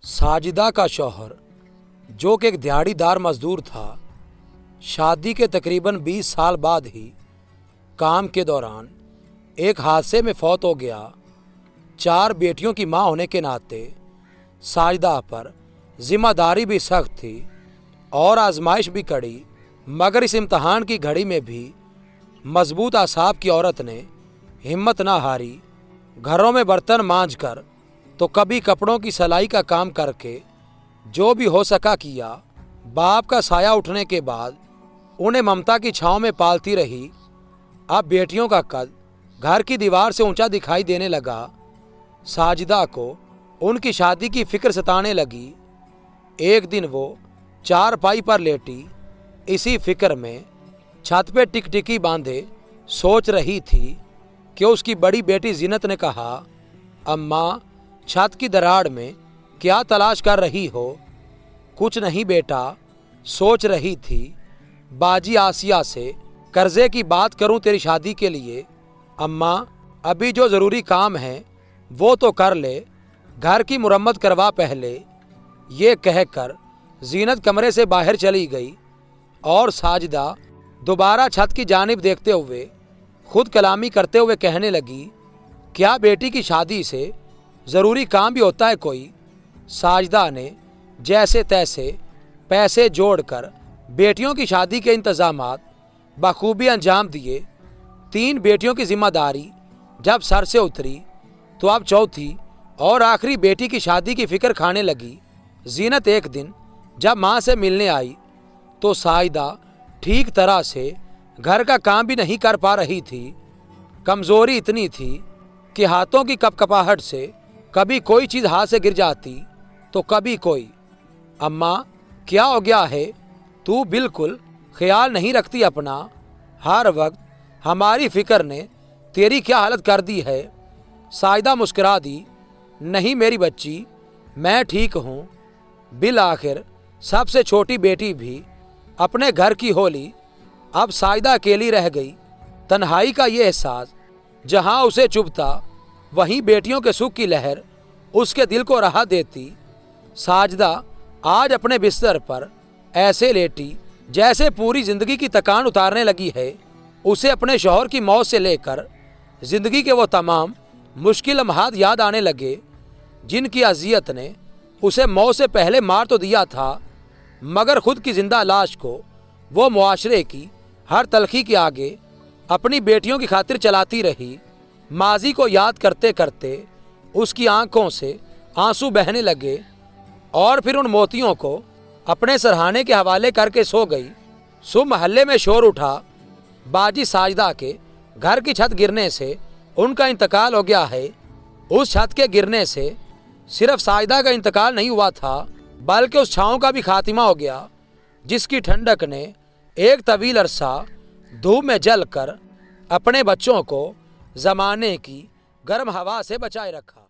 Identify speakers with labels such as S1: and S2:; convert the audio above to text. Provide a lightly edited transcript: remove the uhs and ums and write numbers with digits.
S1: साजिदा का शौहर, जो कि एक दिहाड़ीदार मजदूर था, शादी के तकरीबन 20 साल बाद ही काम के दौरान एक हादसे में फौत हो गया। 4 बेटियों की मां होने के नाते साजिदा पर जिम्मेदारी भी सख्त थी और आजमाइश भी कड़ी, मगर इस इम्तहान की घड़ी में भी मजबूत आसाब की औरत ने हिम्मत ना हारी। घरों में बर्तन मांज कर तो कभी कपड़ों की सिलाई का काम करके जो भी हो सका किया। बाप का साया उठने के बाद उन्हें ममता की छांव में पालती रही। अब बेटियों का कद घर की दीवार से ऊंचा दिखाई देने लगा। साजिदा को उनकी शादी की फिक्र सताने लगी। एक दिन वो चारपाई पर लेटी इसी फिक्र में छत पे टिकटिकी बांधे सोच रही थी कि उसकी बड़ी बेटी जीनत ने कहा, अम्मा, छत की दराड़ में क्या तलाश कर रही हो? कुछ नहीं बेटा, सोच रही थी बाजी आसिया से कर्जे की बात करूं तेरी शादी के लिए। अम्मा, अभी जो ज़रूरी काम है वो तो कर ले, घर की मुरम्मत करवा पहले। ये कहकर जीनत कमरे से बाहर चली गई और साजिदा दोबारा छत की जानिब देखते हुए खुद कलामी करते हुए कहने लगी, क्या बेटी की शादी से ज़रूरी काम भी होता है कोई? साजिदा ने जैसे तैसे पैसे जोड़कर बेटियों की शादी के इंतज़ामात बखूबी अंजाम दिए। 3 बेटियों की जिम्मेदारी जब सर से उतरी तो अब चौथी और आखिरी बेटी की शादी की फिक्र खाने लगी। जीनत एक दिन जब माँ से मिलने आई तो साजिदा ठीक तरह से घर का काम भी नहीं कर पा रही थी। कमज़ोरी इतनी थी कि हाथों की कपकपाहट से कभी कोई चीज़ हाथ से गिर जाती तो कभी कोई। अम्मा, क्या हो गया है? तू बिल्कुल ख्याल नहीं रखती अपना। हर वक्त हमारी फ़िक्र ने तेरी क्या हालत कर दी है। साजिदा मुस्कुरा दी, नहीं मेरी बच्ची, मैं ठीक हूँ। बिल आखिर सबसे छोटी बेटी भी अपने घर की होली। अब साजिदा अकेली रह गई। तन्हाई का ये एहसास जहाँ उसे चुभता वहीं बेटियों के सुख की लहर उसके दिल को राहत देती। साजिदा आज अपने बिस्तर पर ऐसे लेटी जैसे पूरी ज़िंदगी की थकान उतारने लगी है। उसे अपने शौहर की मौत से लेकर ज़िंदगी के वो तमाम मुश्किल लम्हात याद आने लगे जिनकी अजियत ने उसे मौत से पहले मार तो दिया था, मगर खुद की जिंदा लाश को वो मुआशरे की हर तलखी के आगे अपनी बेटियों की खातिर चलाती रही। माजी को याद करते करते उसकी आंखों से आंसू बहने लगे और फिर उन मोतियों को अपने सरहाने के हवाले करके सो गई। सुबह महल्ले में शोर उठा, बाजी साजिदा के घर की छत गिरने से उनका इंतकाल हो गया है। उस छत के गिरने से सिर्फ साजिदा का इंतकाल नहीं हुआ था, बल्कि उस छाँव का भी खात्मा हो गया जिसकी ठंडक ने एक तवील अरसा धूप में जलकर अपने बच्चों को ज़माने की गर्म हवा से बचाए रखा।